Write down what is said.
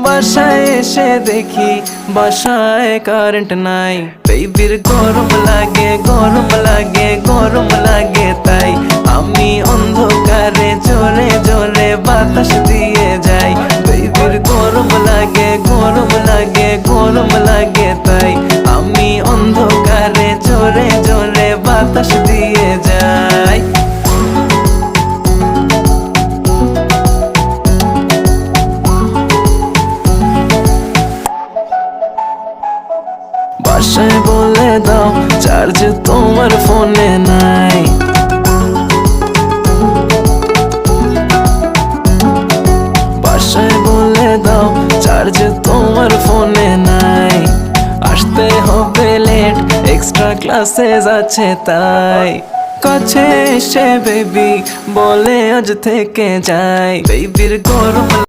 বাসায় এসে দেখি বাসায় কারেন্ট নাই। বেবির গরম লাগে গরম লাগে গরম লাগে, তাই আমি অন্ধকারে জোরে জোরে বাতাস দিয়ে যাই। বেবির গরম লাগে গরম লাগে গরম লাগে, তাই আমি অন্ধকারে জোরে জোরে বাতাস দিয়ে যাই। বাসায় বলে দাও চার্জ তোমার ফোনে নাই। বাসায় বলে দাও চার্জ তোমার ফোনে নাই। আসতে হবে লেট, এক্সট্রা ক্লাসেস আছে তাই। কাছে এসে বেবি বলে আজ থেকে যাই। বেবির গরম